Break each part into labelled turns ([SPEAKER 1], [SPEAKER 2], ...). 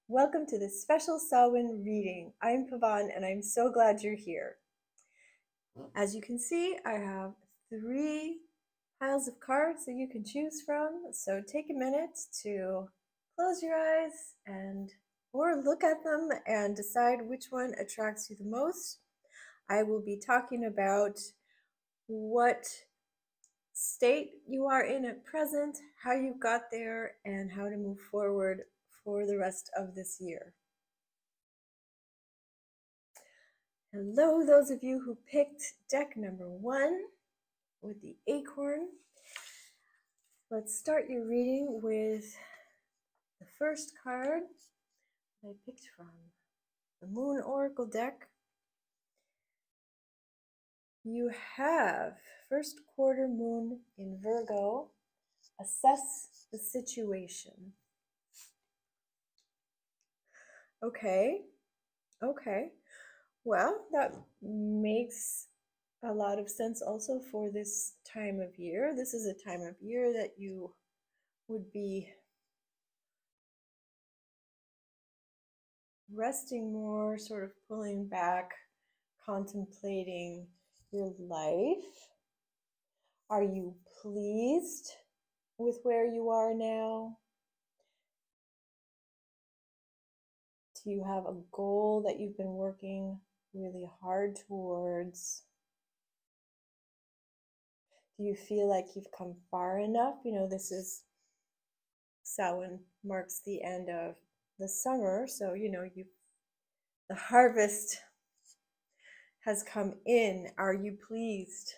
[SPEAKER 1] Welcome to this special Samhain reading. I'm Pavan and I'm so glad you're here. As you can see, I have 3 piles of cards that you can choose from. So take a minute to close your eyes or look at them and decide which one attracts you the most. I will be talking about what state you are in at present, how you got there, and how to move forward for the rest of this year. Hello, those of you who picked deck number 1 with the Acorn. Let's start your reading with the first card that I picked from the Moon Oracle deck. You have first quarter moon in Virgo. Assess the situation. Okay. Well, that makes a lot of sense also for this time of year. This is a time of year that you would be resting more, sort of pulling back, contemplating your life. Are you pleased with where you are now? Do you have a goal that you've been working really hard towards? Do you feel like you've come far enough? This is Samhain marks the end of the summer, so the harvest has come in. Are you pleased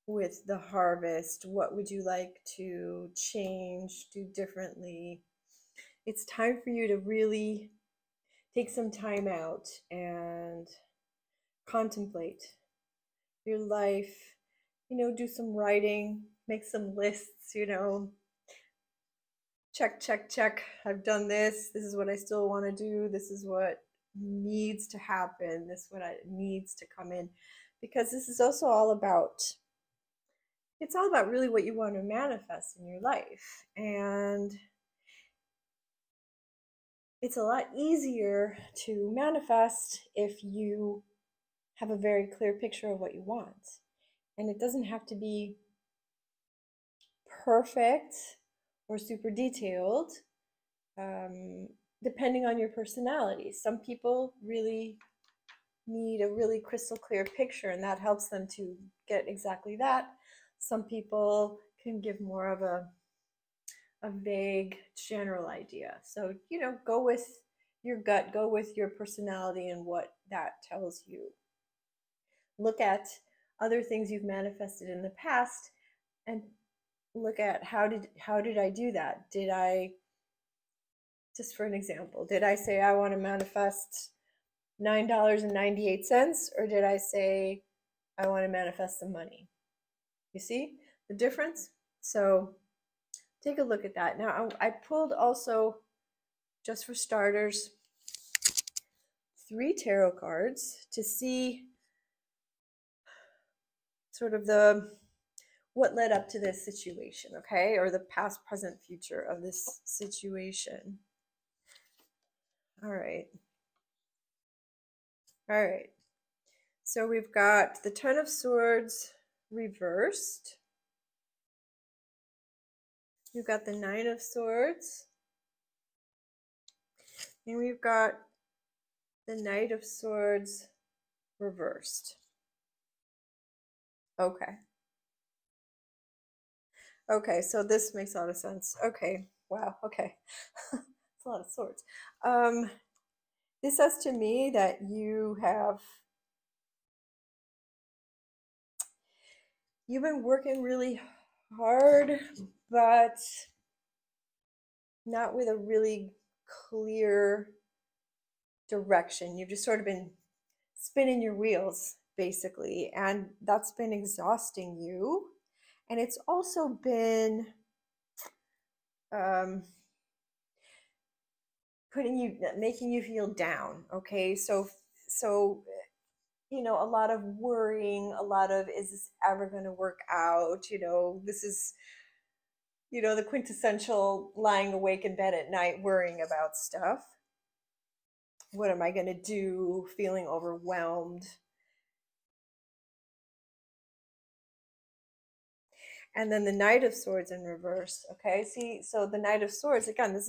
[SPEAKER 1] with the harvest? What would you like to change, do differently? It's time for you to really take some time out and contemplate your life, do some writing, make some lists, check. I've done this. This is what I still want to do. This is what needs to happen. This is what needs to come in. Because this is also all about, it's all about really what you want to manifest in your life. And it's a lot easier to manifest if you have a very clear picture of what you want. And it doesn't have to be perfect or super detailed, depending on your personality. Some people really need a really crystal clear picture, and that helps them to get exactly that. Some people can give more of a vague general idea. So, go with your gut, go with your personality and what that tells you. Look at other things you've manifested in the past and look at how did I do that? Did I, just for an example, did I say I want to manifest $9.98, or did I say I want to manifest some money? You see the difference? So take a look at that. Now I pulled also, just for starters, 3 tarot cards to see sort of what led up to this situation, okay? Or the past, present, future of this situation. All right. So we've got the Ten of Swords reversed. We've got the Nine of Swords. And we've got the Knight of Swords reversed. Okay, so this makes a lot of sense. Okay, wow, okay. It's a lot of swords. This says to me that you've been working really hard, but not with a really clear direction. You've just sort of been spinning your wheels, basically, and that's been exhausting you. And it's also been making you feel down. Okay, so a lot of worrying, a lot of, is this ever going to work out? This is the quintessential lying awake in bed at night worrying about stuff. What am I going to do? Feeling overwhelmed. And then the Knight of Swords in reverse. Okay, see, so the Knight of Swords, again,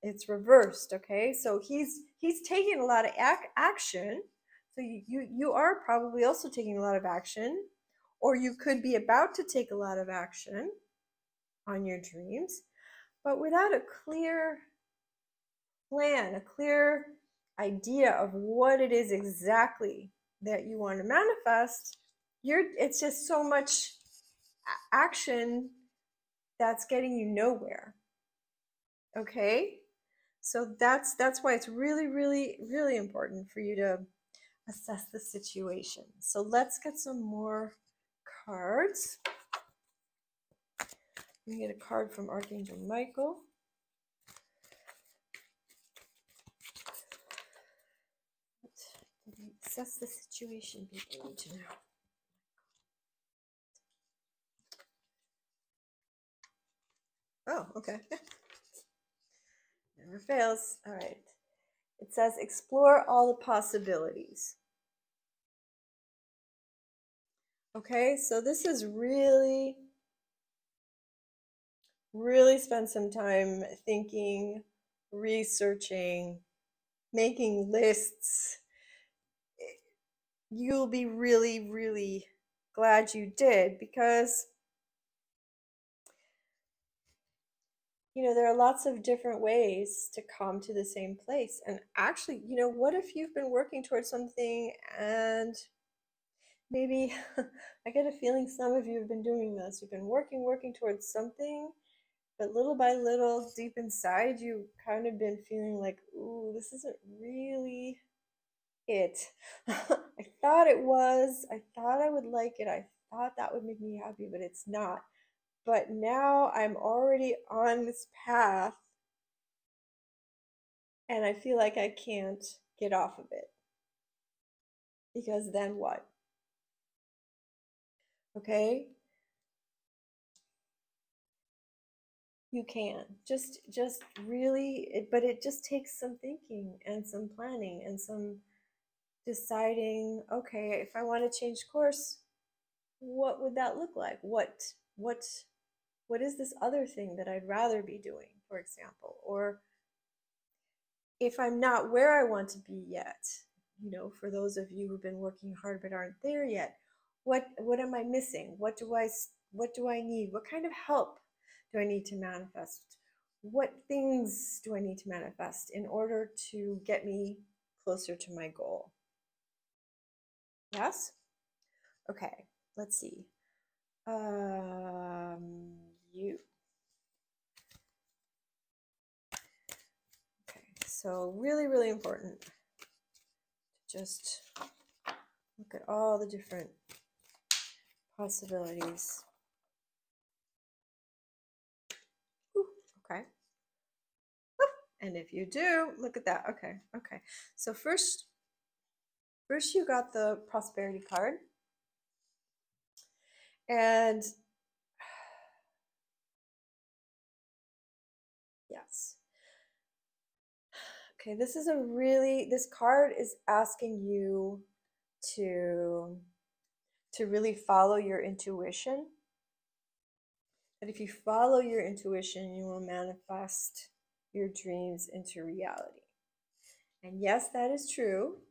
[SPEAKER 1] it's reversed. Okay, so he's taking a lot of action. So you are probably also taking a lot of action, or you could be about to take a lot of action on your dreams, but without a clear plan, a clear idea of what it is exactly that you want to manifest. It's just so much action that's getting you nowhere. Okay, so that's why it's really, really, really important for you to assess the situation. So let's get some more cards. Let me get a card from Archangel Michael. Assess the situation people need to know. Oh, okay. Never fails. All right. It says explore all the possibilities. Okay, so this is really, really spend some time thinking, researching, making lists. You'll be really, really glad you did, because there are lots of different ways to come to the same place. And actually, what if you've been working towards something and maybe I get a feeling some of you have been doing this. You've been working towards something, but little by little, deep inside, you kind of been feeling like, ooh, this isn't really it. I thought it was. I thought I would like it. I thought that would make me happy, but it's not. But now I'm already on this path, and I feel like I can't get off of it. Because then what? Okay? You can. Just really, but it just takes some thinking and some planning and some deciding, okay, if I want to change course, what would that look like? What is this other thing that I'd rather be doing, for example? Or if I'm not where I want to be yet, for those of you who've been working hard but aren't there yet, what am I missing? What do I need? What kind of help do I need to manifest? What things do I need to manifest in order to get me closer to my goal? Yes? Okay, let's see. You. Okay, so really, really important to just look at all the different possibilities. Ooh, okay. Ooh, and if you do, look at that. Okay, okay. So first you got the prosperity card. And yes. Okay, this card is asking you to really follow your intuition. That if you follow your intuition, you will manifest your dreams into reality. And yes, that is true.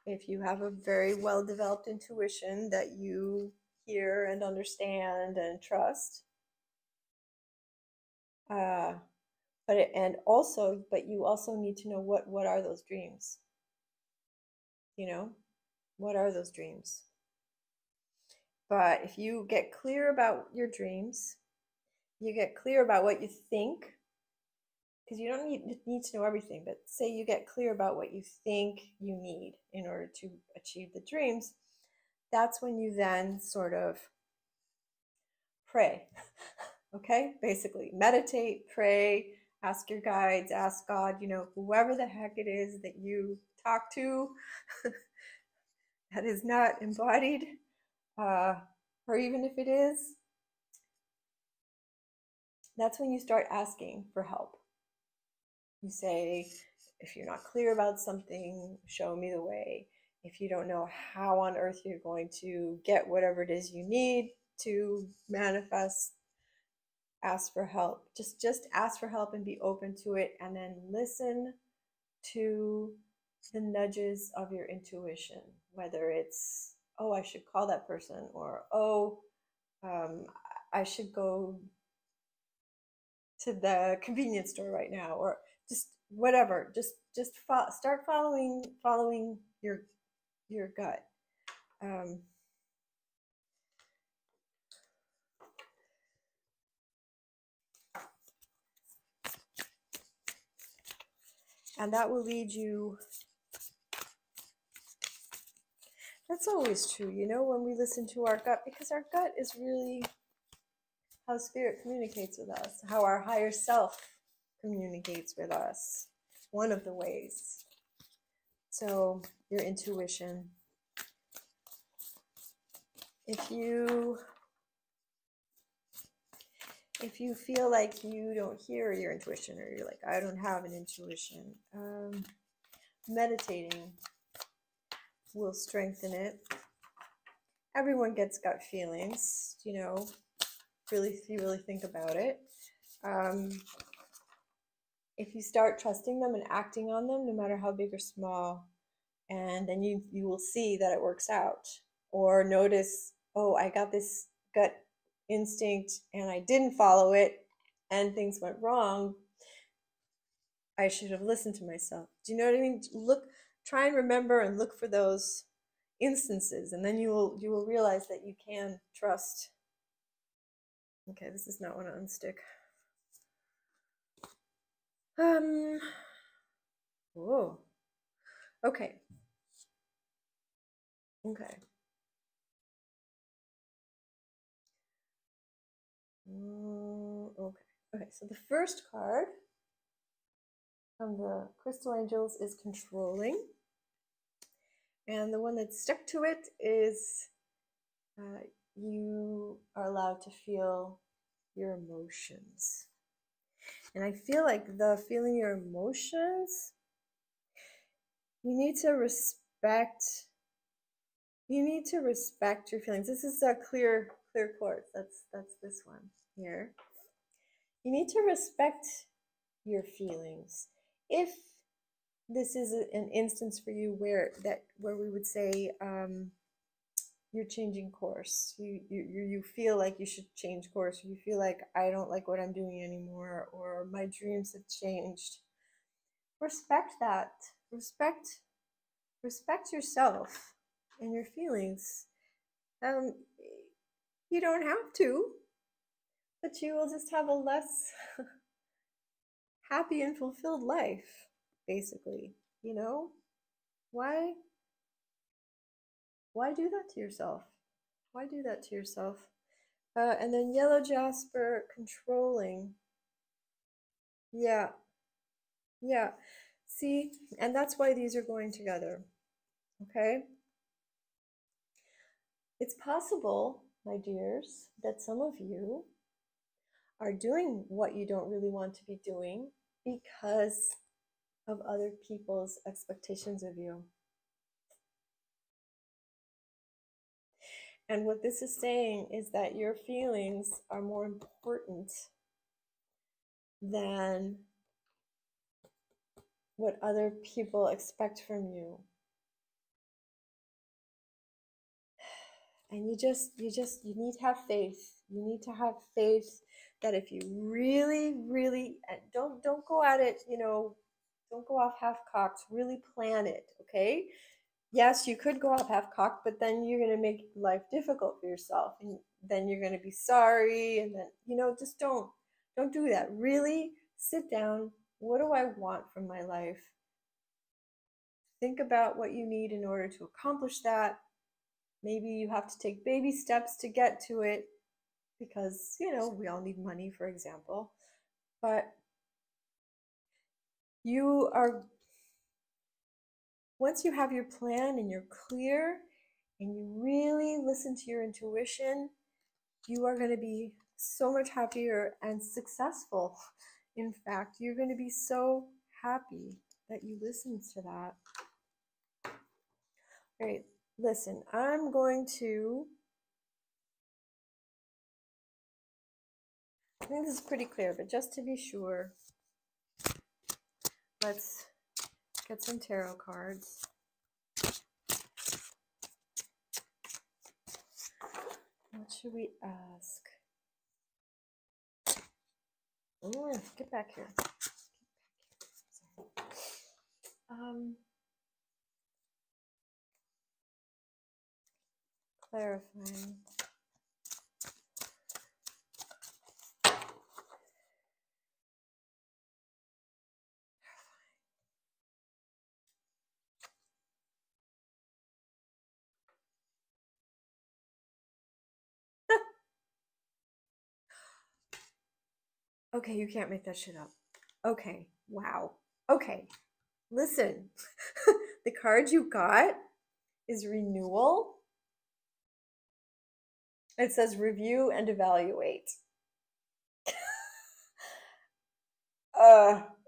[SPEAKER 1] If you have a very well-developed intuition that you hear and understand and trust, but you also need to know what are those dreams. What are those dreams? But if you get clear about your dreams, you get clear about what you think, because you don't need to know everything, but say you get clear about what you think you need in order to achieve the dreams, that's when you then sort of pray. Okay, basically meditate, pray, ask your guides, ask God, whoever the heck it is that you talk to that is not embodied, or even if it is, that's when you start asking for help. You say, if you're not clear about something, show me the way. If you don't know how on earth you're going to get whatever it is you need to manifest, ask for help. Just ask for help and be open to it, and then listen to the nudges of your intuition, whether it's, oh, I should call that person, or oh, I should go to the convenience store right now, or just whatever. Just start following your gut. And that will lead you. That's always true, you know, when we listen to our gut, because our gut is really how spirit communicates with us, how our higher self communicates with us. One of the ways. So your intuition. If you feel like you don't hear your intuition, or you're like, I don't have an intuition, meditating will strengthen it. Everyone gets gut feelings, you know, if you really think about it. If you start trusting them and acting on them, no matter how big or small, and then you will see that it works out. Or notice, oh, I got this gut instinct and I didn't follow it and things went wrong. I should have listened to myself. Do you know what I mean? Try and remember and look for those instances, and then you will realize that you can trust. Okay, this is not one to unstick. Whoa. Okay. Okay. Okay, so the first card from the Crystal Angels is controlling. And the one that's stuck to it is you are allowed to feel your emotions. And I feel like the feeling your emotions, you need to respect your feelings. This is a clear quartz. That's this one here. You need to respect your feelings. If this is an instance for you where we would say you're changing course, you feel like you should change course, you feel like I don't like what I'm doing anymore, or my dreams have changed. Respect that. Respect yourself and your feelings. You don't have to, but you will just have a less happy and fulfilled life, basically. You know, why do that to yourself? Why do that to yourself? And then yellow jasper, controlling. Yeah. See, and that's why these are going together. Okay. It's possible, my dears, that some of you are doing what you don't really want to be doing because of other people's expectations of you. And what this is saying is that your feelings are more important than what other people expect from you. And you need to have faith. You need to have faith that if you really, really, don't go at it, you know, don't go off half-cocked, really plan it, okay? Yes, you could go off half-cocked, but then you're going to make life difficult for yourself, and then you're going to be sorry, and then, you know, just don't do that. Really sit down. What do I want from my life? Think about what you need in order to accomplish that. Maybe you have to take baby steps to get to it because, you know, we all need money, for example. But once you have your plan and you're clear and you really listen to your intuition, you are going to be so much happier and successful. In fact, you're going to be so happy that you listened to that. All right, listen, I'm going to, I think this is pretty clear, but just to be sure, let's get some tarot cards. What should we ask? Oh, get back here. Clarifying. Okay, you can't make that shit up. Okay, wow. Okay, listen. The card you got is renewal. It says review and evaluate.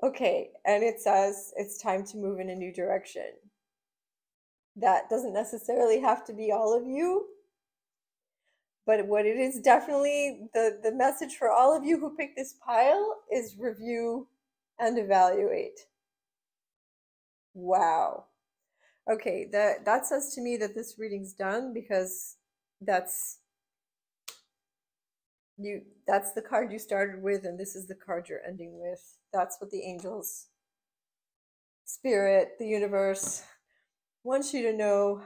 [SPEAKER 1] Okay, and it says it's time to move in a new direction. That doesn't necessarily have to be all of you, but what it is definitely the message for all of you who picked this pile is review and evaluate. Wow. Okay, that says to me that this reading's done, because that's the card you started with, and this is the card you're ending with. That's what the angels, spirit, the universe wants you to know.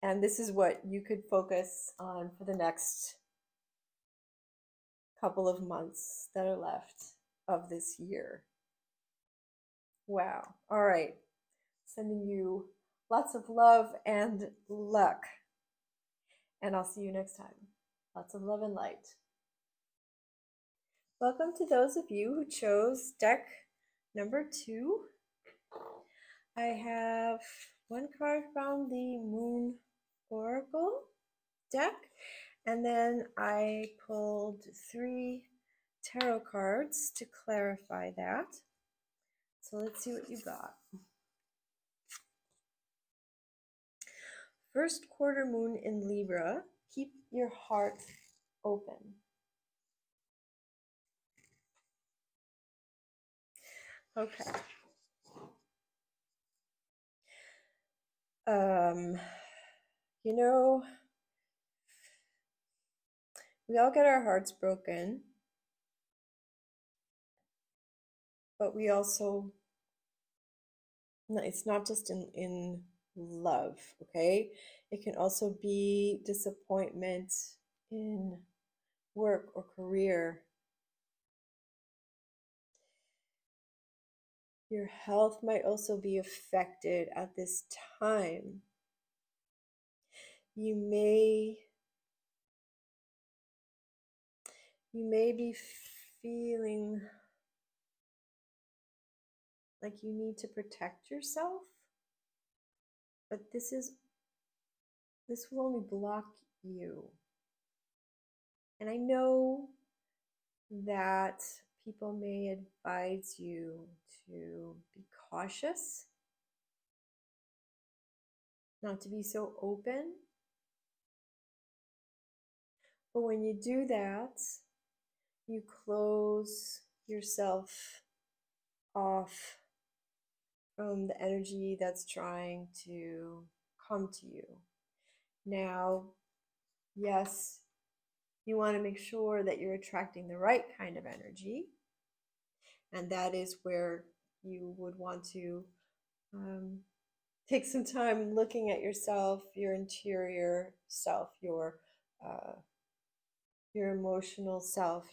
[SPEAKER 1] And this is what you could focus on for the next couple of months that are left of this year. Wow. All right. Sending you lots of love and luck. And I'll see you next time. Lots of love and light. Welcome to those of you who chose deck number 2. I have one card from the Moon Oracle deck, and then I pulled 3 tarot cards to clarify that. So let's see what you got. First quarter moon in Libra. Keep your heart open. Okay. You know, we all get our hearts broken, but we also, it's not just in love, okay? It can also be disappointment in work or career. Your health might also be affected at this time. You may be feeling like you need to protect yourself, but this will only block you. And I know that people may advise you to be cautious, not to be so open. But when you do that, you close yourself off from the energy that's trying to come to you. Now, yes, you want to make sure that you're attracting the right kind of energy. And that is where you would want to take some time looking at yourself, your interior self, your emotional self,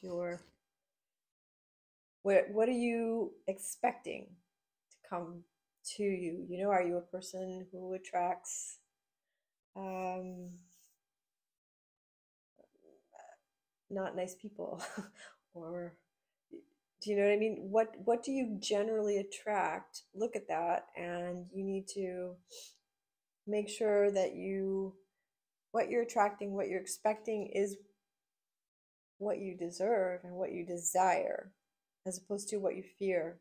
[SPEAKER 1] what are you expecting to come to you? You know, are you a person who attracts not nice people? Or do you know what I mean? What do you generally attract? Look at that, and you need to make sure that what you're attracting, what you're expecting is what you deserve and what you desire, as opposed to what you fear.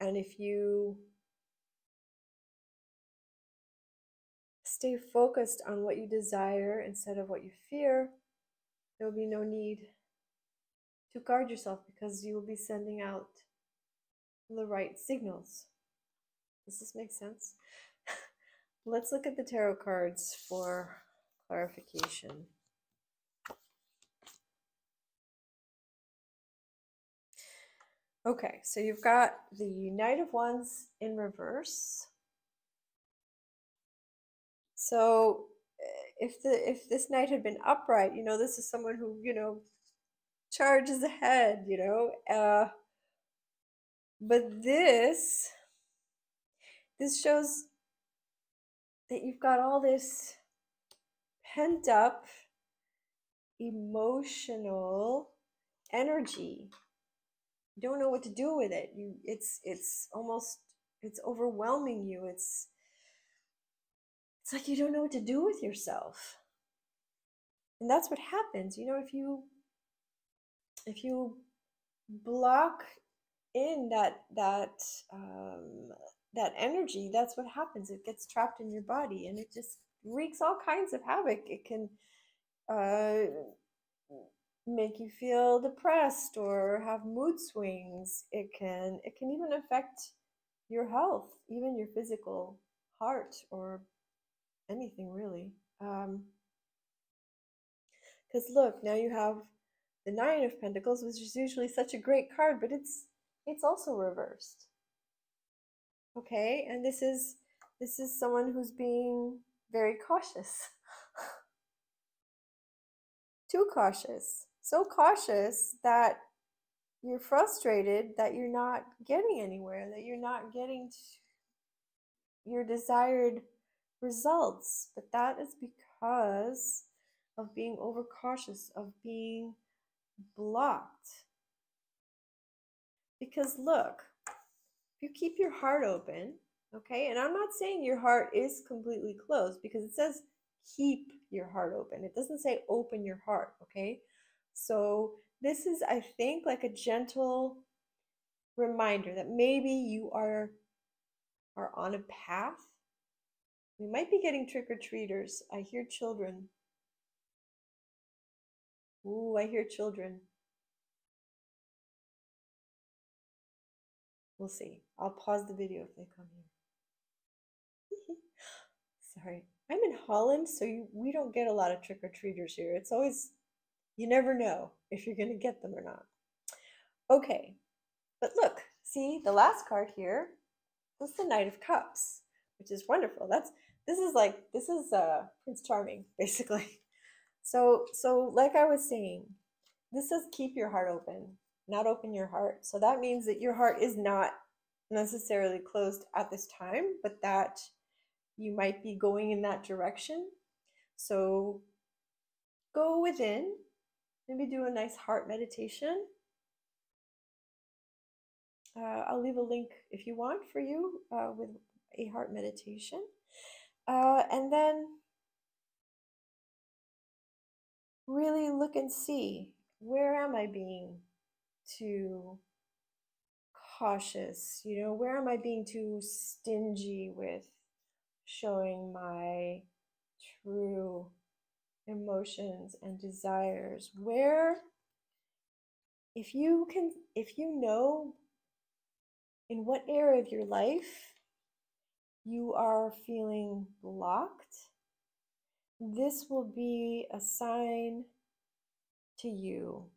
[SPEAKER 1] And if you stay focused on what you desire instead of what you fear, there will be no need to guard yourself, because you will be sending out the right signals. Does this make sense? Let's look at the tarot cards for clarification. Okay, so you've got the Knight of Wands in reverse. So if this knight had been upright, you know, this is someone who, you know, charges ahead, you know. But this shows that you've got all this pent up emotional energy. You don't know what to do with it. It's almost, it's overwhelming you. It's like you don't know what to do with yourself. And that's what happens, you know, if you block in that energy, that's what happens. It gets trapped in your body, and it just wreaks all kinds of havoc. It can make you feel depressed or have mood swings. It can even affect your health, even your physical heart, or anything really. Because look, now you have the Nine of Pentacles, which is usually such a great card, but it's also reversed. Okay, and this is someone who's being very cautious. Too cautious. So cautious that you're frustrated that you're not getting anywhere, that you're not getting your desired results. But that is because of being overcautious, of being blocked. Because look, if you keep your heart open, okay, and I'm not saying your heart is completely closed, because it says keep your heart open. It doesn't say open your heart, okay? So this is, I think, like a gentle reminder that maybe you are on a path. We might be getting trick-or-treaters. I hear children. Ooh, I hear children. We'll see. I'll pause the video if they come here. Sorry. I'm in Holland, so we don't get a lot of trick-or-treaters here. It's always, you never know if you're going to get them or not. Okay, but look, see, the last card here was the Knight of Cups, which is wonderful. This is Prince Charming, basically. So like I was saying, this says keep your heart open, not open your heart. So that means that your heart is not necessarily closed at this time, but that you might be going in that direction. So go within, maybe do a nice heart meditation. I'll leave a link if you want for you with a heart meditation. And then really look and see, where am I being too cautious? You know, where am I being too stingy with showing my true emotions and desires? Where, if you know in what area of your life you are feeling blocked, this will be a sign to you.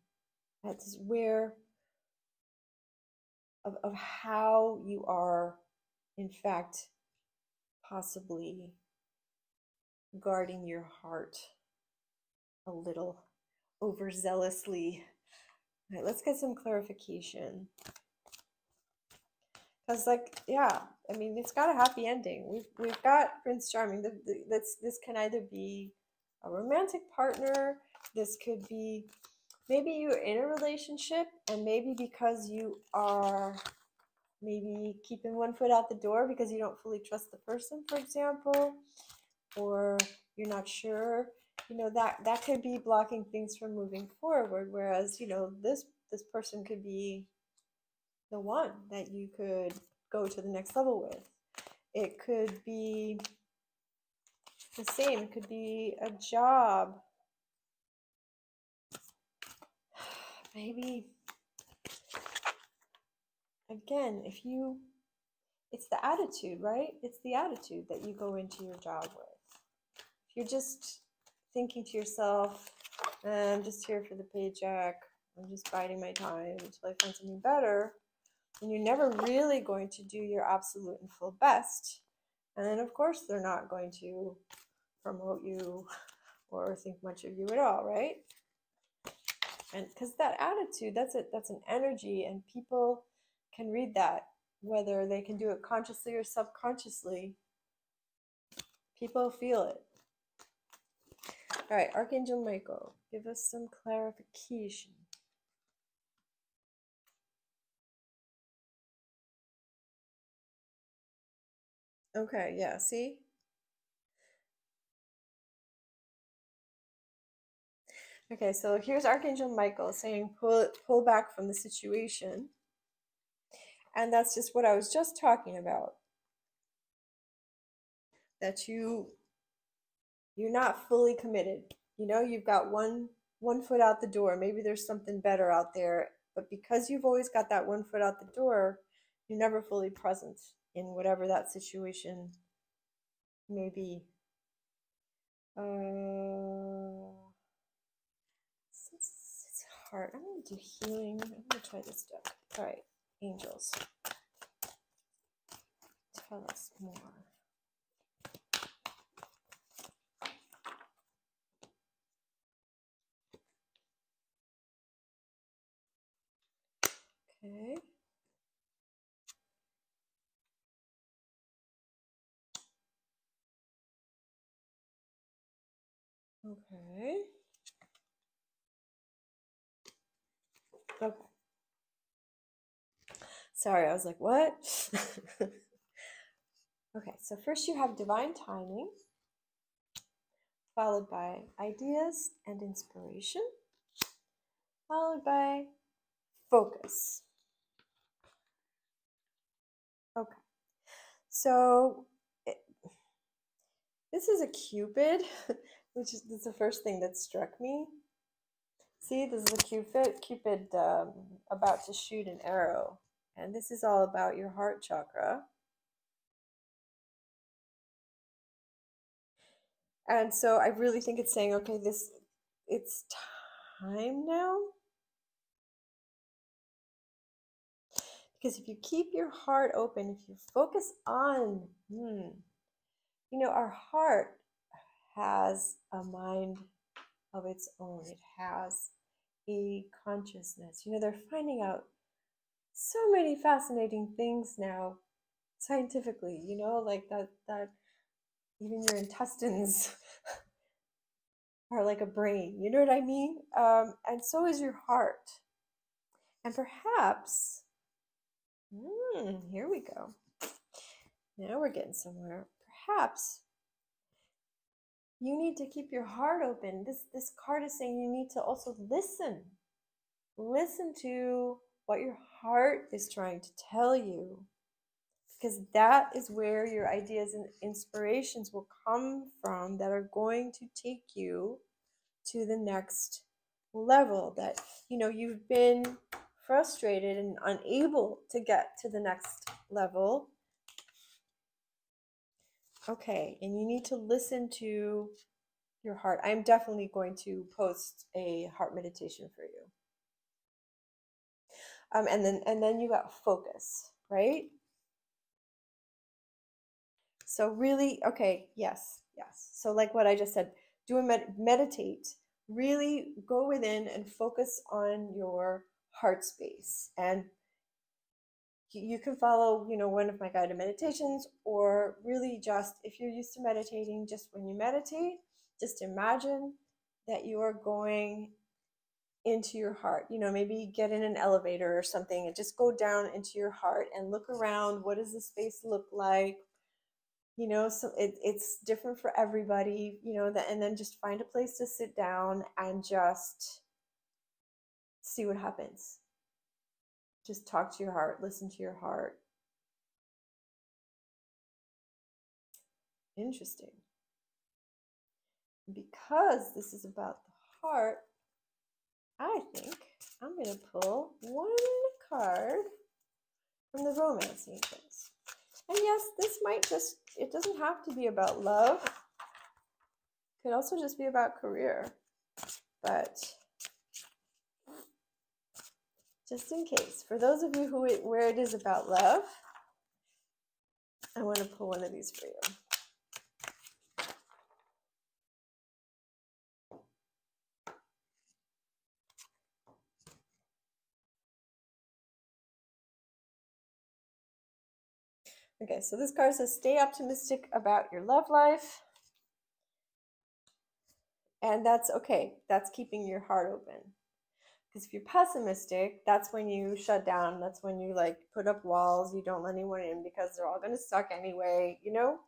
[SPEAKER 1] That's where of how you are, in fact, possibly guarding your heart a little overzealously. All right, let's get some clarification. Because, like, yeah, I mean, it's got a happy ending. We've got Prince Charming. This can either be a romantic partner. This could be, maybe you're in a relationship, and maybe because you are maybe keeping one foot out the door because you don't fully trust the person, for example, or you're not sure, you know, that could be blocking things from moving forward. Whereas, you know, this person could be the one that you could go to the next level with. It could be the same. It could be a job. Maybe, again, it's the attitude, right? It's the attitude that you go into your job with. If you're just thinking to yourself, I'm just here for the paycheck, I'm just biding my time until I find something better, then you're never really going to do your absolute and full best. And then, of course, they're not going to promote you or think much of you at all, right? And because that attitude, that's an energy, and people can read that, whether they can do it consciously or subconsciously. People feel it. All right, Archangel Michael, give us some clarification. Okay, yeah, see? Okay, so here's Archangel Michael saying pull back from the situation. And that's just what I was just talking about. That you're not fully committed. You know, you've got one foot out the door. Maybe there's something better out there, but because you've always got that one foot out the door, you're never fully present in whatever that situation may be. It's hard. I'm going to do healing. I'm going to try this stuff. All right, angels. Tell us more. Okay. Okay. Okay. Sorry, I was like, what? Okay, so first you have divine timing, followed by ideas and inspiration, followed by focus. Okay, so this is a Cupid, which is the first thing that struck me. See, this is a Cupid about to shoot an arrow, and this is all about your heart chakra. And so I really think it's saying, okay, it's time now. Because if you keep your heart open, if you focus on, our heart has a mind of its own. It has a consciousness. They're finding out so many fascinating things now scientifically, like that even your intestines are like a brain, you know what I mean? And so is your heart. And perhaps, here we go. Now we're getting somewhere. Perhaps you need to keep your heart open. This card is saying you need to also listen. Listen to what your heart is trying to tell you, because that is where your ideas and inspirations will come from that are going to take you to the next level, that you've been frustrated and unable to get to the next level. Okay, and you need to listen to your heart. I'm definitely going to post a heart meditation for you. And then you got focus, right? So really, okay, yes. So like what I just said, meditate. Really go within and focus on your heart space. And you can follow, one of my guided meditations, or really just, if you're used to meditating, just when you meditate, just imagine that you are going into your heart. Maybe get in an elevator or something and just go down into your heart and look around. What does the space look like? So it's different for everybody, and then just find a place to sit down and just see what happens. Just talk to your heart, listen to your heart. Interesting. Because this is about the heart, I think I'm going to pull one card from the Romance Angels. And yes, this might just, it doesn't have to be about love. It could also just be about career. But just in case, for those of you where it is about love, I want to pull one of these for you. Okay, so this card says stay optimistic about your love life. And that's okay. That's keeping your heart open. Because if you're pessimistic, that's when you shut down. That's when you like put up walls. You don't let anyone in because they're all going to suck anyway, you know?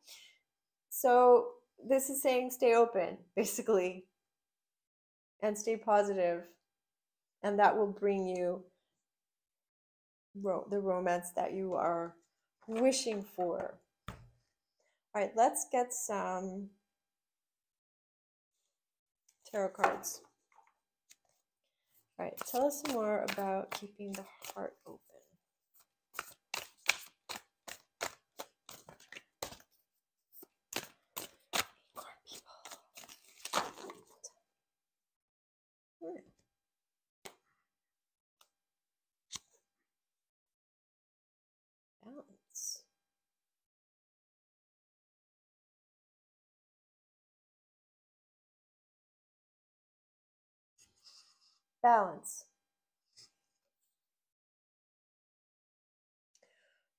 [SPEAKER 1] So this is saying stay open, basically, and stay positive, and that will bring you the romance that you are wishing for. All right, let's get some tarot cards. All right, tell us some more about keeping the heart open. Balance. Balance.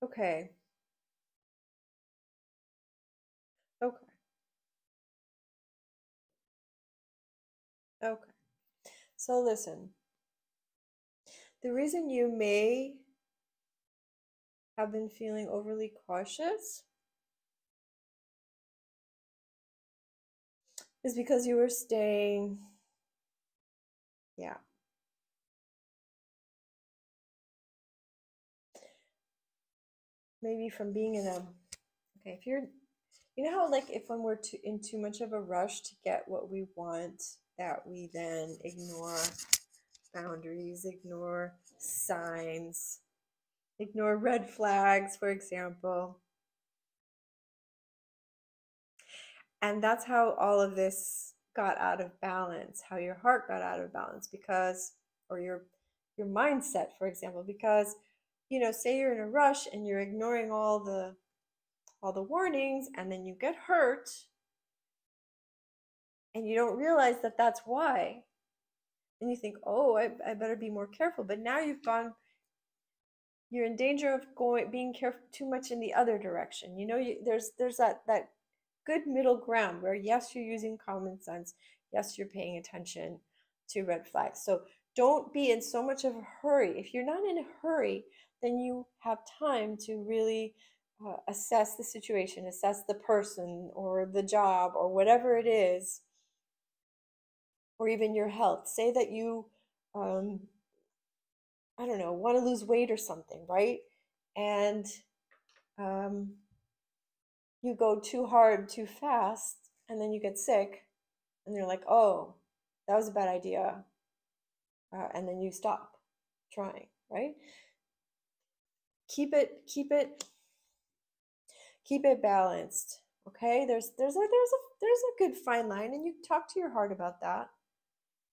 [SPEAKER 1] Okay. Okay. Okay. So listen. The reason you may have been feeling overly cautious is because you were staying, yeah. Maybe from being in a, okay, if you're, you know how like if when we're in too much of a rush to get what we want, that we then ignore boundaries, ignore signs, ignore red flags, for example. And that's how all of this got out of balance, how your heart got out of balance, because, or your mindset, for example, because, you know, say you're in a rush and you're ignoring all the warnings, and then you get hurt and you don't realize that that's why, and you think, oh, I better be more careful. But now you're in danger of being careful too much in the other direction. You know, there's that good middle ground where yes, you're using common sense, yes, you're paying attention to red flags. So don't be in so much of a hurry. If you're not in a hurry, then you have time to really assess the situation, assess the person or the job or whatever it is, or even your health. Say that you I don't know, want to lose weight or something, right? And you go too hard too fast, and then you get sick, and you're like, oh, that was a bad idea, and then you stop trying, right? Keep it balanced. Okay, there's a good fine line, and you talk to your heart about that.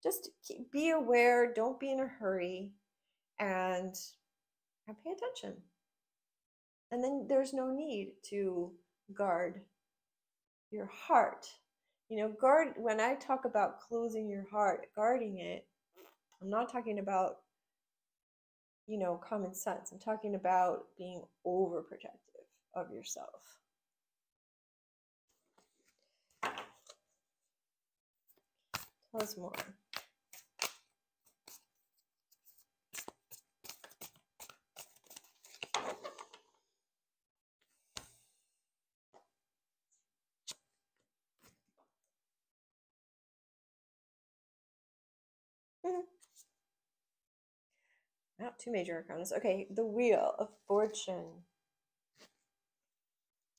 [SPEAKER 1] Just be aware, don't be in a hurry, and pay attention. And then there's no need to guard your heart. You know, guard, when I talk about closing your heart, guarding it, I'm not talking about, you know, common sense. I'm talking about being overprotective of yourself. Tell us more. Not two major arcanas. Okay, the Wheel of Fortune.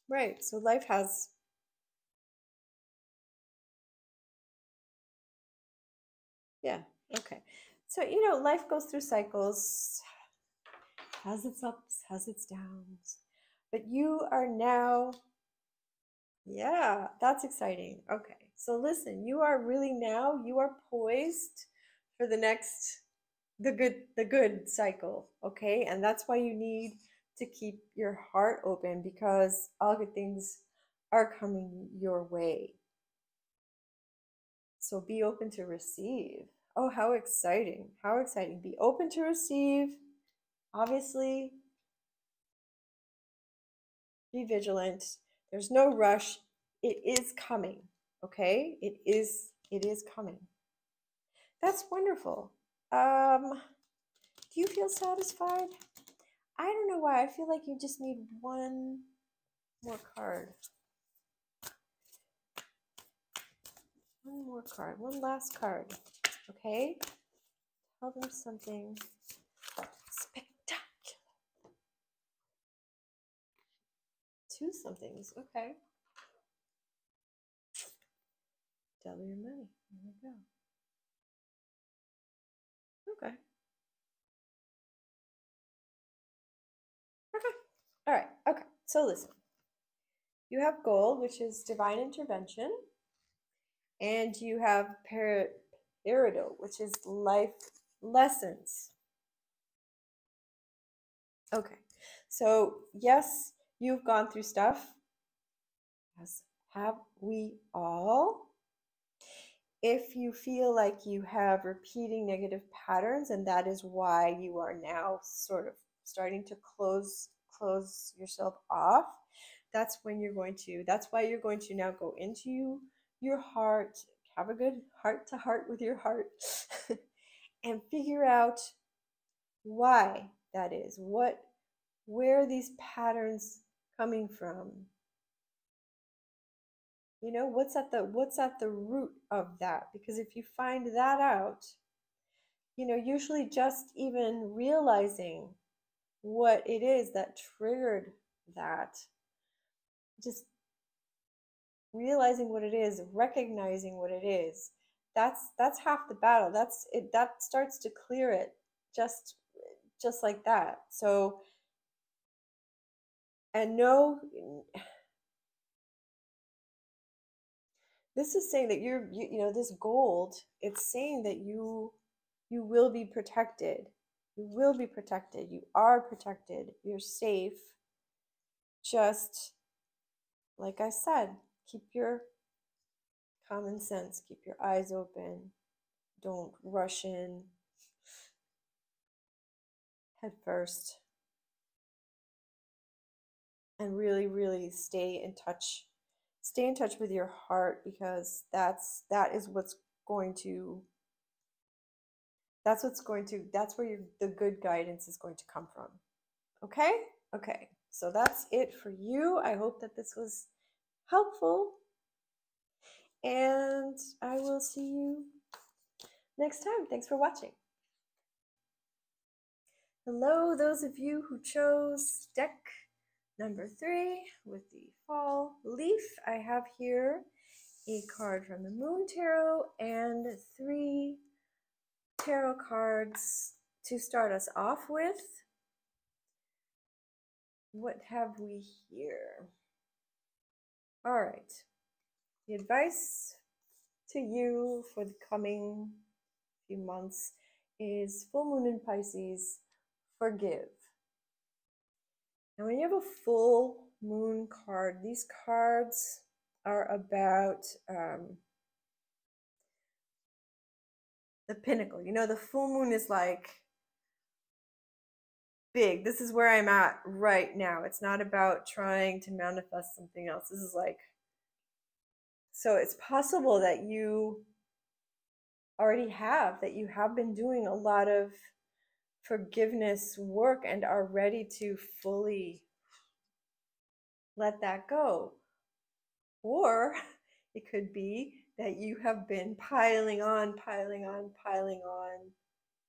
[SPEAKER 1] Right, so life has Okay. So, life goes through cycles, has its ups, has its downs. But you are now, yeah, that's exciting. Okay. So listen, you are really now, you are poised for the good cycle, okay? And that's why you need to keep your heart open, because all good things are coming your way. So be open to receive. Oh, how exciting. How exciting. Be open to receive. Obviously, be vigilant. There's no rush. It is coming. Okay? It is coming. That's wonderful. Do you feel satisfied? I don't know why. I feel like you just need one more card. One more card. One last card. Okay? Tell them something spectacular. Two somethings. Okay. Double your money. There we go. Okay. Okay. All right. Okay. So listen. You have gold, which is divine intervention, and you have peridot, which is life lessons. Okay. So yes, you've gone through stuff. As have we all? If you feel like you have repeating negative patterns, and that is why you are now sort of starting to close yourself off, that's why you're going to now go into your heart, have a good heart to heart with your heart, and figure out why that is. Where are these patterns coming from? What's at the root of that? Because if you find that out, usually just even realizing what it is that triggered that, just realizing what it is, recognizing what it is, that's half the battle. That's it. That starts to clear it just like that. So, and no, this is saying that this gold, it's saying that you will be protected. You will be protected. You are protected. You're safe. Just like I said, keep your common sense, keep your eyes open. Don't rush in head first. And really, really stay in touch. Stay in touch with your heart, because that's where the good guidance is going to come from. Okay? Okay. So that's it for you. I hope that this was helpful. And I will see you next time. Thanks for watching. Hello, those of you who chose deck number 3 with the fall leaf. I have here a card from the Moon Tarot and 3 tarot cards to start us off with. What have we here? All right. The advice to you for the coming few months is full moon in Pisces, forgive. Now, when you have a full moon card, these cards are about the pinnacle. The full moon is like big. This is where I'm at right now. It's not about trying to manifest something else. This is like, so it's possible that you have been doing a lot of forgiveness work and are ready to fully let that go. Or it could be that you have been piling on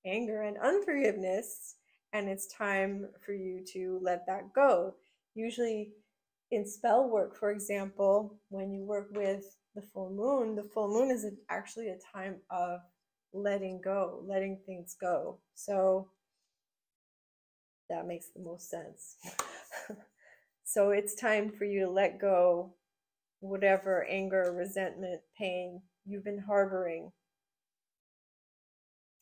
[SPEAKER 1] anger and unforgiveness, and it's time for you to let that go. Usually in spell work, for example, when you work with the full moon is actually a time of letting go, letting things go. So that makes the most sense. So it's time for you to let go whatever anger, resentment, pain you've been harboring.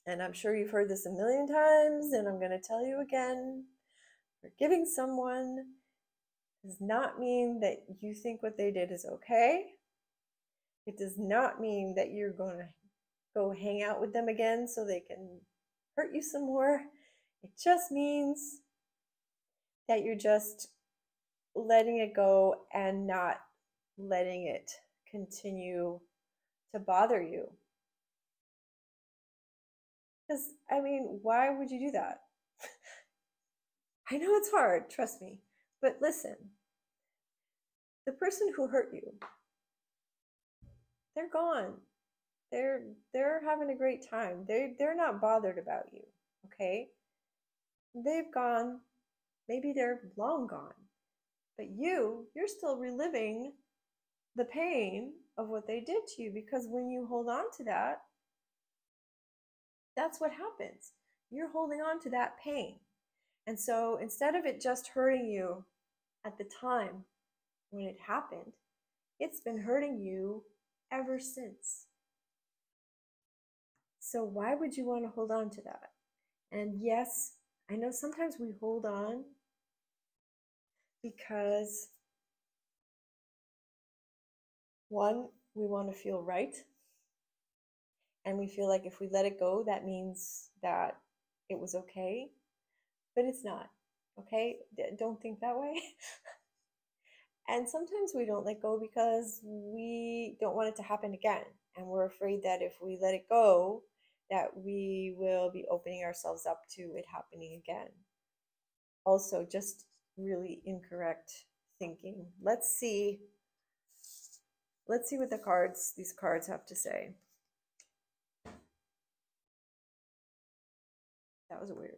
[SPEAKER 1] And I'm sure you've heard this a million times, and I'm going to tell you again, forgiving someone does not mean that you think what they did is okay. It does not mean that you're going to go hang out with them again so they can hurt you some more. It just means that you're just letting it go and not letting it continue to bother you. Because, I mean, why would you do that? I know it's hard, trust me. But listen, the person who hurt you, they're gone. They're having a great time. They're not bothered about you, okay? They've gone. Maybe they're long gone. But you're still reliving the pain of what they did to you, because when you hold on to that, that's what happens. You're holding on to that pain. And so instead of it just hurting you at the time when it happened, it's been hurting you ever since. So why would you want to hold on to that? And yes, I know sometimes we hold on because, one, we want to feel right. And we feel like if we let it go, that means that it was okay. But it's not, okay? Don't think that way. And sometimes we don't let go because we don't want it to happen again. And we're afraid that if we let it go, that we will be opening ourselves up to it happening again. Also, just really incorrect thinking. Let's see what these cards have to say. That was weird.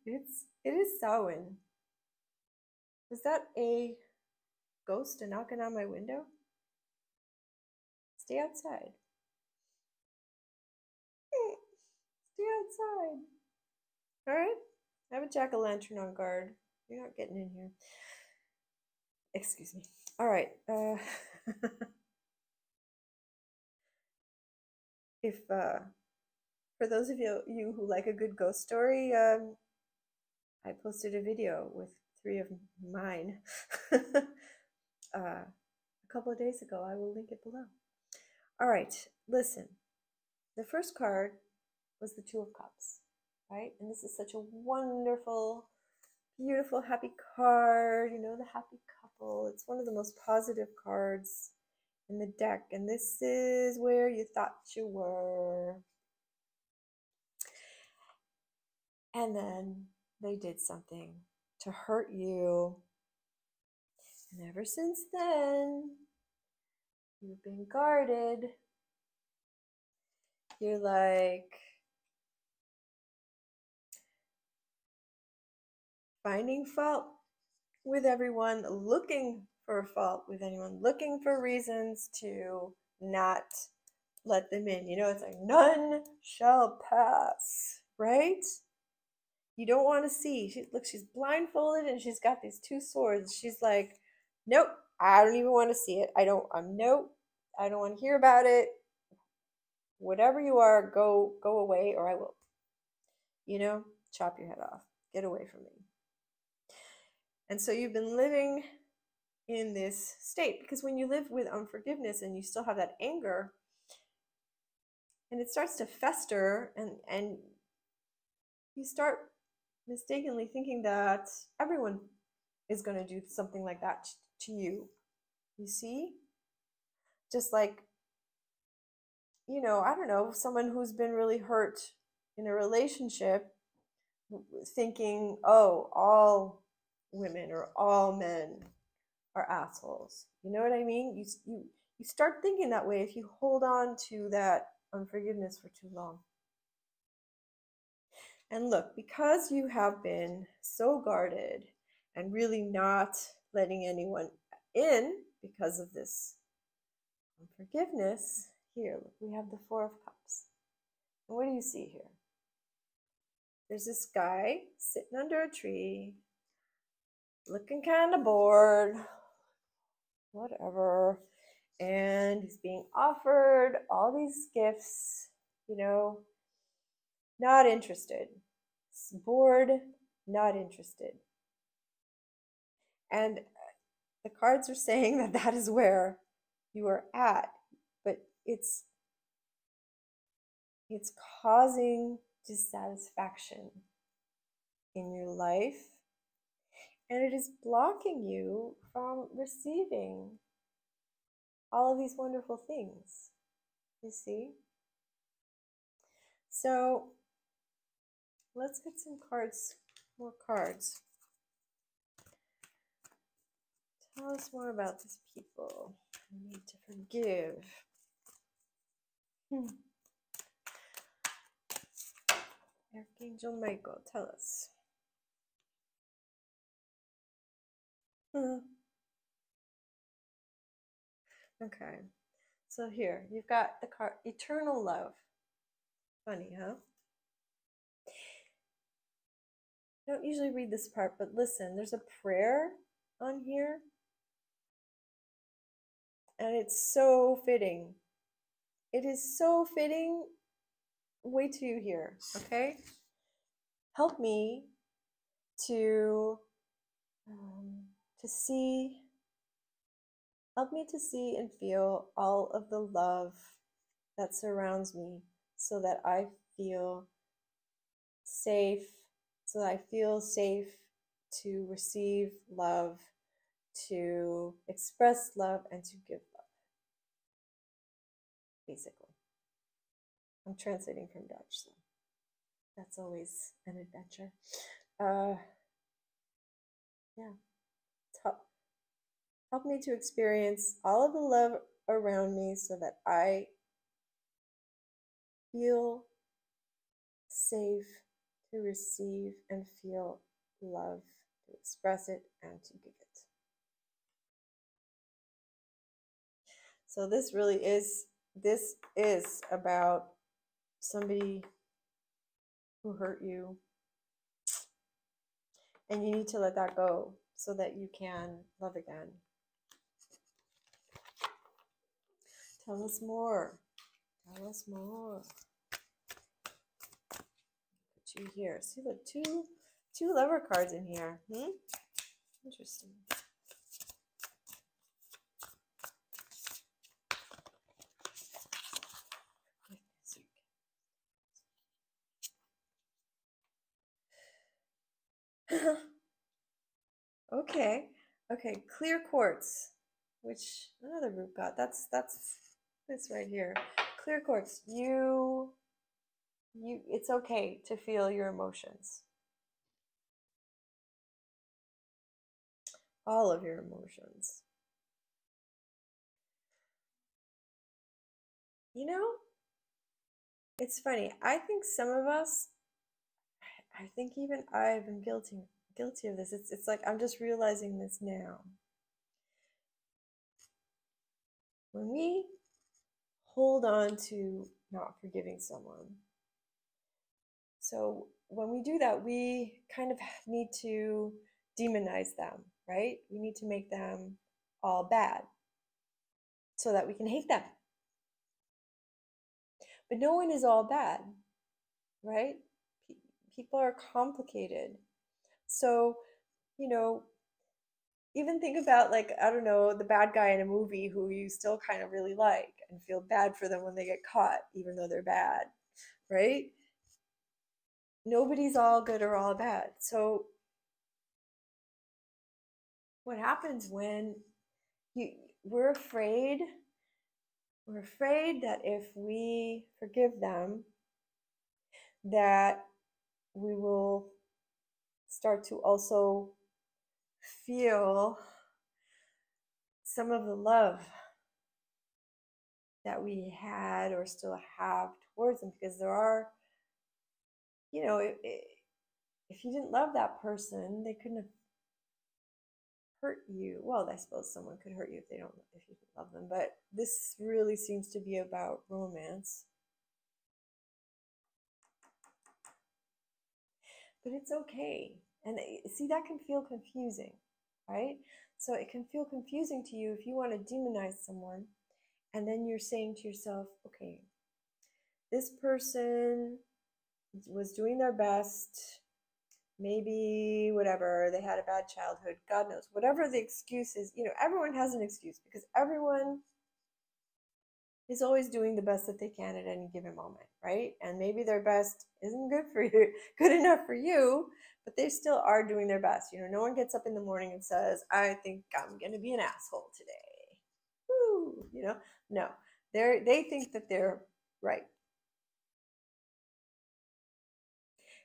[SPEAKER 1] It is Samhain. Was that a ghost knocking on my window? Stay outside. Stay outside. All right. I have a jack-o'-lantern on guard. You're not getting in here. Excuse me. All right. If for those of you who like a good ghost story, I posted a video with 3 of mine a couple of days ago. I will link it below. All right, listen. The first card was the 2 of Cups, right? And this is such a wonderful, beautiful, happy card. You know, the happy couple. It's one of the most positive cards in the deck. And this is where you thought you were. And then they did something to hurt you. And ever since then, you've been guarded. You're like finding fault with everyone, looking for a fault with anyone, looking for reasons to not let them in. You know, it's like none shall pass, right? You don't want to see. Look, she's blindfolded and she's got these 2 swords. She's like, nope, I don't even want to see it. Nope, I don't want to hear about it. Whatever you are, go away or I will, you know, chop your head off. Get away from me. And so you've been living in this state, because when you live with unforgiveness and you still have that anger and it starts to fester, and you start mistakenly thinking that everyone is going to do something like that to you. You see? Just like, you know, I don't know, someone who's been really hurt in a relationship thinking, oh, all women or all men are assholes. You know what I mean? You start thinking that way if you hold on to that unforgiveness for too long. And look, because you have been so guarded and really not letting anyone in because of this unforgiveness, here, look, we have the 4 of Cups. What do you see here? There's this guy sitting under a tree, looking kind of bored, whatever. And he's being offered all these gifts, you know, not interested. Bored, not interested. And the cards are saying that that is where you are at, but it's causing dissatisfaction in your life, and it is blocking you from receiving all of these wonderful things. You see? So let's get some cards, more cards. Tell us more about these people who need to forgive. Archangel Michael, tell us. Okay, so here you've got the card Eternal Love. Funny, huh? I don't usually read this part, but listen, there's a prayer on here, and it's so fitting. It is so fitting. Wait till you hear, okay? Help me to see, help me to see and feel all of the love that surrounds me, so that I feel safe, so that I feel safe to receive love, to express love, and to give love. Basically, I'm translating from Dutch, so that's always an adventure. Yeah, help me to experience all of the love around me, so that I feel safe to receive and feel love, to express it and to give it. So this is about somebody who hurt you, and you need to let that go so that you can love again. Tell us more. Tell us more. Put you here. See the two lover cards in here. Interesting. Okay. Okay. Clear quartz, which another group got. That's this right here. Clear quartz. It's okay to feel your emotions. All of your emotions. You know, it's funny. I think some of us, I think even I've been guilty of this. It's like I'm just realizing this now. When we hold on to not forgiving someone, so when we do that, we kind of need to demonize them, right? We need to make them all bad so that we can hate them. But no one is all bad, right? People are complicated. So, you know, even think about, like, I don't know, the bad guy in a movie who you still kind of really like and feel bad for them when they get caught, even though they're bad, right? Nobody's all good or all bad. So what happens when we're afraid that if we forgive them, that we will start to also feel some of the love that we had or still have towards them, because there are, you know, if you didn't love that person, they couldn't have hurt you. Well, I suppose someone could hurt you if you didn't love them, but this really seems to be about romance. but it's okay. And see, that can feel confusing, right? So it can feel confusing to you if you want to demonize someone, and then you're saying to yourself, okay, this person was doing their best. Maybe whatever, they had a bad childhood, God knows, whatever the excuse is, everyone has an excuse because everyone is always doing the best that they can at any given moment, right? And maybe their best isn't good for you, good enough for you, but they still are doing their best. No one gets up in the morning and says, I think I'm going to be an asshole today. Woo, no, they think that they're right.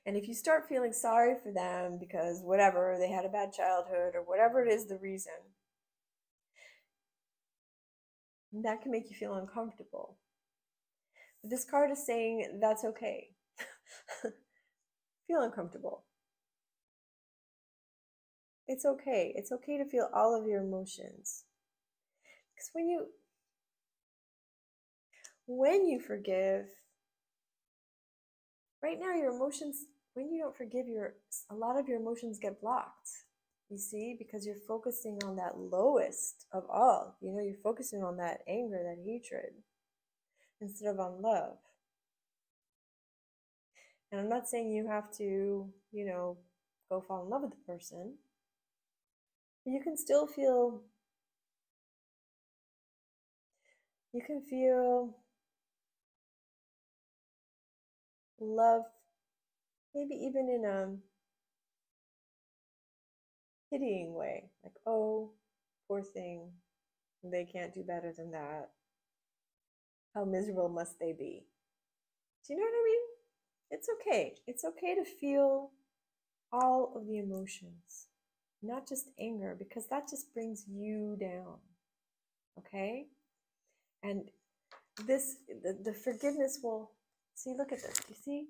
[SPEAKER 1] And if you start feeling sorry for them because whatever, they had a bad childhood or whatever it is the reason, that can make you feel uncomfortable. But this card is saying that's okay. Feel uncomfortable. It's okay. It's okay to feel all of your emotions. Because when you forgive, right now your emotions, when you don't forgive, a lot of your emotions get blocked. You see, because you're focusing on that lowest of all. You're focusing on that anger, that hatred, instead of on love. And I'm not saying you have to, go fall in love with the person. But you can still feel, love, maybe even in a pitying way. Like, oh, poor thing. They can't do better than that. How miserable must they be? Do you know what I mean? It's okay. It's okay to feel all of the emotions, not just anger, because that just brings you down. Okay? And the forgiveness will, see, look at this. You see?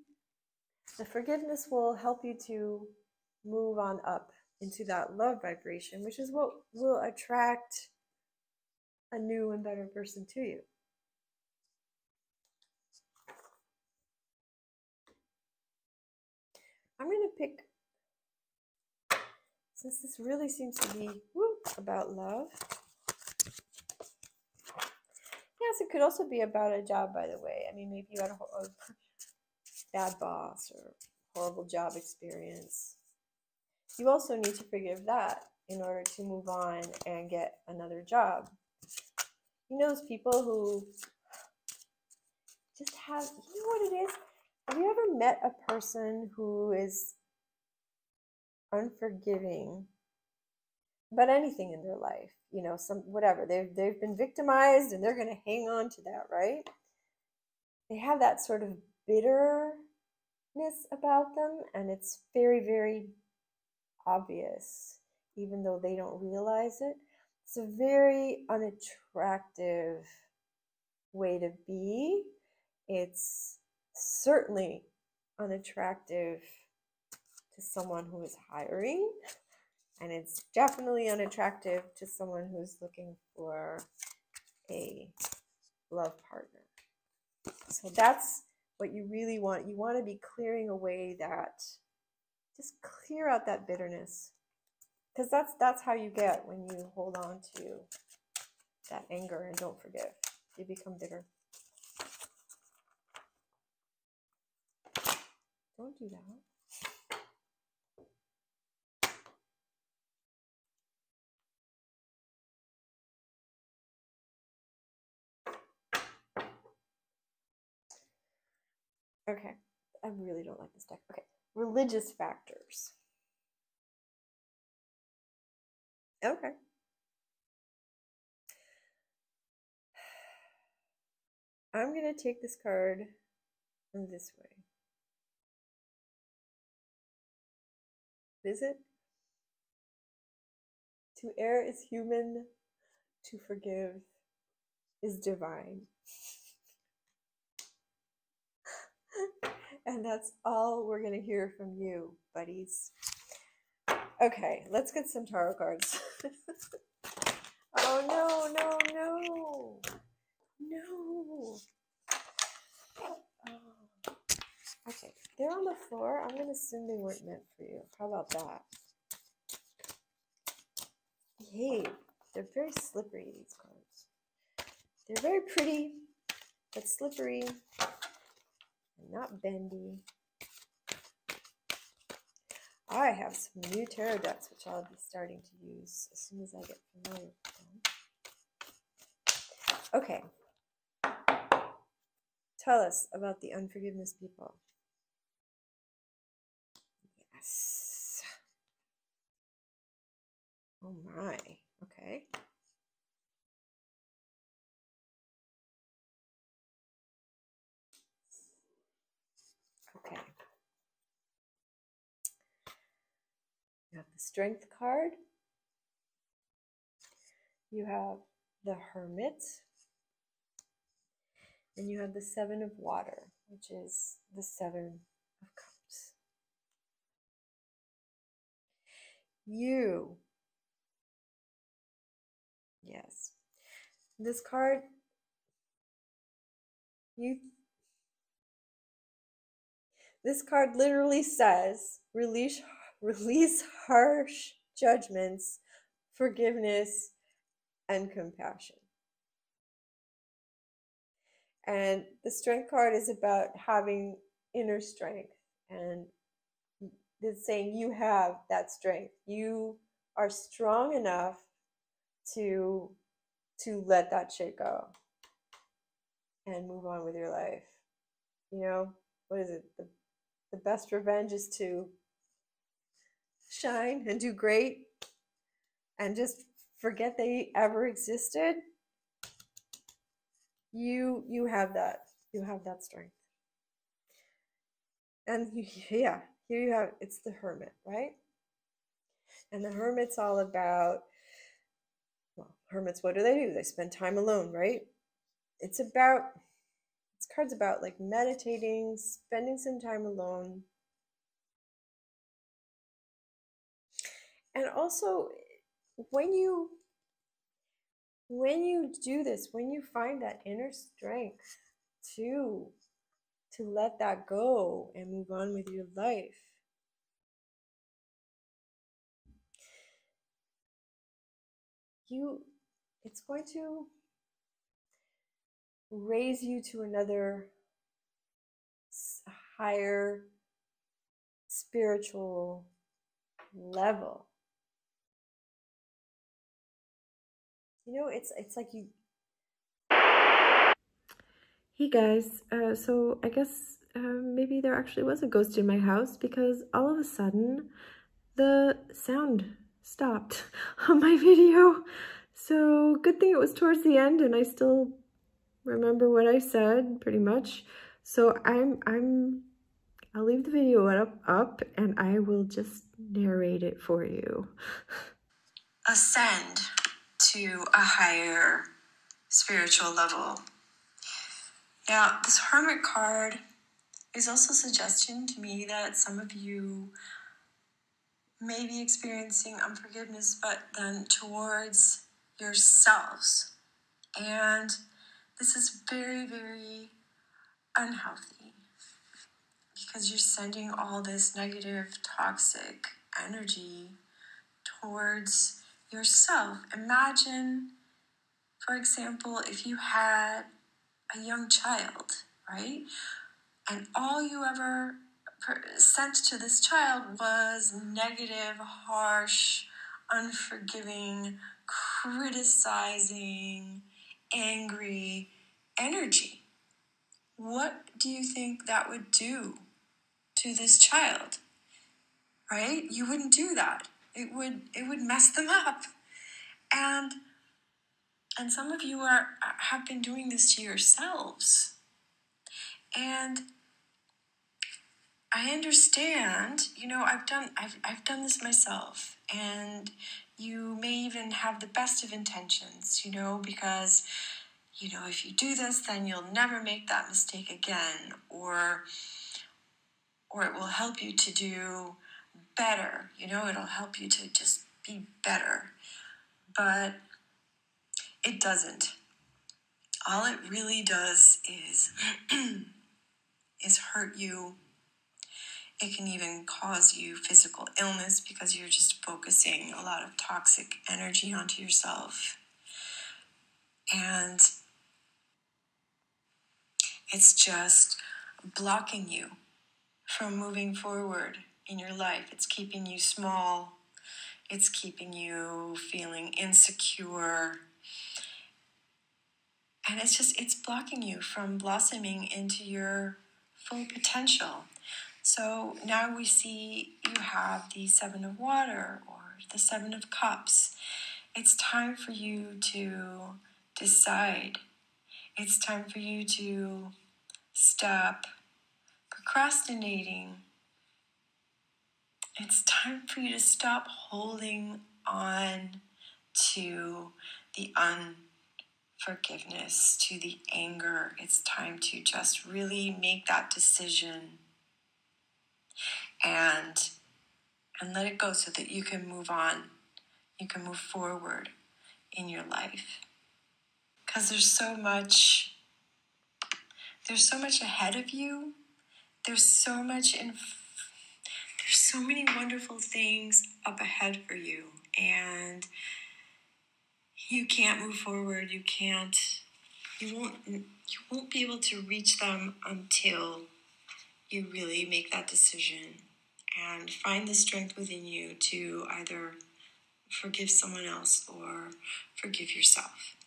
[SPEAKER 1] The forgiveness will help you to move on up into that love vibration, which is what will attract a new and better person to you. I'm going to pick, since this really seems to be about love. Yes, it could also be about a job, by the way. I mean, maybe you had a bad boss or horrible job experience. You also need to forgive that in order to move on and get another job. Those people who just have, what it is? Have you ever met a person who is unforgiving about anything in their life? Whatever. They've been victimized and they're going to hang on to that, right? They have that sort of bitterness about them, and it's very, very obvious, even though they don't realize it. It's a very unattractive way to be. It's certainly unattractive to someone who is hiring, and it's definitely unattractive to someone who's looking for a love partner. So that's what you really want. You want to be clearing away that, just clear out that bitterness, because that's how you get when you hold on to that anger and don't forgive. You become bitter. Don't do that. Okay, I really don't like this deck. Okay, religious factors. Okay. I'm going to take this card this way. Is it? To err is human, to forgive is divine. And that's all we're going to hear from you, buddies. Okay, let's get some tarot cards. Oh, no, no, no. No. Oh. Okay, they're on the floor. I'm going to assume they weren't meant for you. How about that? Behave. They're very slippery, these cards. They're very pretty, but slippery and not bendy. I have some new tarot decks, which I'll be starting to use as soon as I get familiar with them. Okay. Tell us about the unforgiveness people. Yes. Oh my. Okay. Okay. You have the Strength card. You have the Hermit. And you have the Seven of Water, which is the Seven of Cups. You. Yes. This card, this card literally says release harsh judgments, forgiveness, and compassion. And the Strength card is about having inner strength, and it's saying you have that strength. You are strong enough to let that shit go and move on with your life. You know, what is it? The best revenge is to shine and do great and just forget they ever existed. You have that. You have that strength. And yeah, here you have, it's the Hermit, right? And the Hermit's all about, well, hermits, what do? They spend time alone, right? It's about, this card's about like meditating, spending some time alone. And also, when you do this, when you find that inner strength to let that go and move on with your life, it's going to raise you to another higher spiritual level. You know, it's like you. Hey guys, so I guess maybe there actually was a ghost in my house, because all of a sudden the sound stopped on my video. So good thing it was towards the end and I still remember what I said pretty much. So I'll leave the video up and I will just narrate it for you. Ascend to a higher spiritual level. Now, this Hermit card is also suggesting to me that some of you may be experiencing unforgiveness, but then towards yourselves. And this is very, very unhealthy, because you're sending all this negative, toxic energy towards yourself. Imagine, for example, if you had a young child, right? And all you ever sent to this child was negative, harsh, unforgiving, criticizing, angry energy. What do you think that would do to this child? Right? You wouldn't do that. It would mess them up. And some of you have been doing this to yourselves. And I understand, you know, I've done this myself, and you may even have the best of intentions, you know, because, you know, if you do this, then you'll never make that mistake again, or it will help you to do better, you know, it'll help you to just be better, but it doesn't. All it really does is hurt you It can even cause you physical illness because you're just focusing a lot of toxic energy onto yourself. And it's just blocking you from moving forward in your life. It's keeping you small. It's keeping you feeling insecure. And it's blocking you from blossoming into your full potential. So now we see you have the Seven of Water or the Seven of Cups. It's time for you to decide. It's time for you to stop procrastinating. It's time for you to stop holding on to the unforgiveness, to the anger. It's time to just really make that decision and let it go so that you can move on. You can move forward in your life. Because there's so much ahead of you. There's so many wonderful things up ahead for you. And you can't move forward. You won't be able to reach them until you really make that decision and find the strength within you to either forgive someone else or forgive yourself.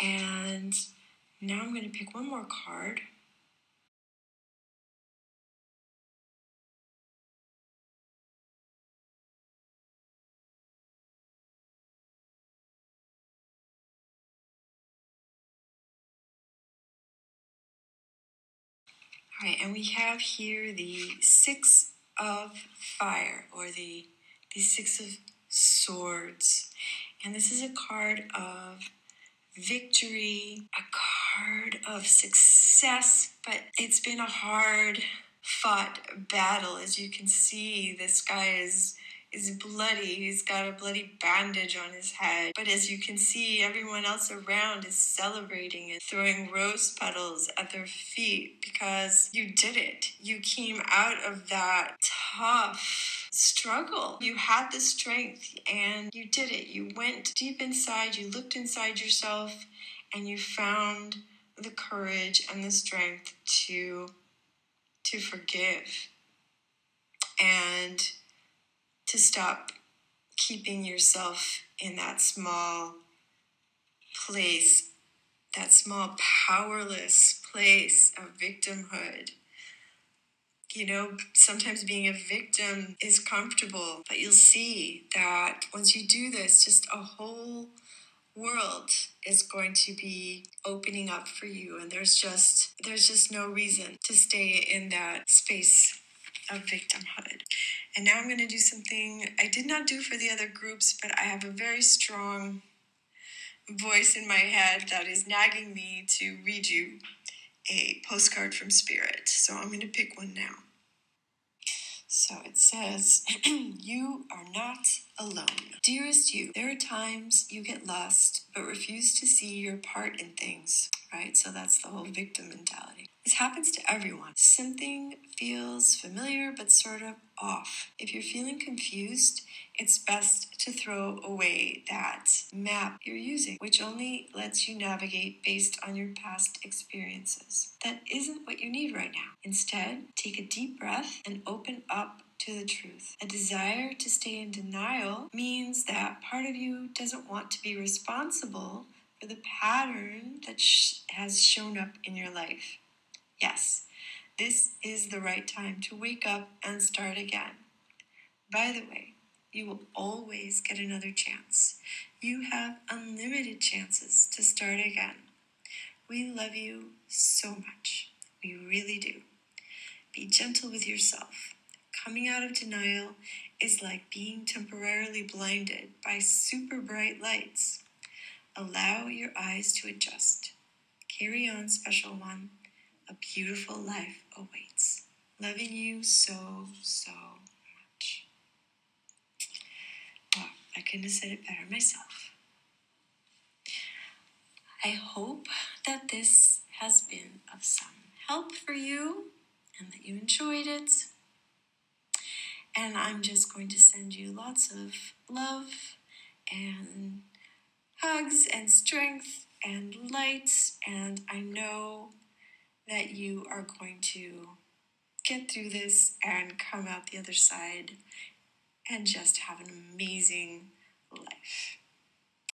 [SPEAKER 1] And now I'm going to pick one more card. All right, and we have here the Six of Fire, or the Six of Swords. And this is a card of victory, a card of success, but it's been a hard fought battle. As you can see, this guy is bloody. He's got a bloody bandage on his head. But as you can see, everyone else around is celebrating and throwing rose petals at their feet because you did it. You came out of that tough struggle. You had the strength and you did it. You went deep inside, you looked inside yourself, and you found the courage and the strength to forgive and to stop keeping yourself in that small place, that small powerless place of victimhood. You know, sometimes being a victim is comfortable, but you'll see that once you do this, just a whole world is going to be opening up for you, and there's just no reason to stay in that space of victimhood. And now I'm going to do something I did not do for the other groups, but I have a very strong voice in my head that is nagging me to read you a postcard from Spirit. So I'm going to pick one now. So it says, you are not alone. Dearest you, there are times you get lost but refuse to see your part in things, right? So that's the whole victim mentality. This happens to everyone. Something feels familiar but sort of off. If you're feeling confused, it's best to throw away that map you're using, which only lets you navigate based on your past experiences. That isn't what you need right now. Instead, take a deep breath and open up to the truth. A desire to stay in denial means that part of you doesn't want to be responsible for the pattern that has shown up in your life. Yes, this is the right time to wake up and start again. By the way, you will always get another chance. You have unlimited chances to start again. We love you so much. We really do. Be gentle with yourself. Coming out of denial is like being temporarily blinded by super bright lights. Allow your eyes to adjust. Carry on, special one.
[SPEAKER 2] a beautiful life awaits. Loving you so, so much. Well, I couldn't have said it better myself. I hope that this has been of some help for you and that you enjoyed it. And I'm just going to send you lots of love and hugs and strength and light. And I know that you are going to get through this and come out the other side and just have an amazing life.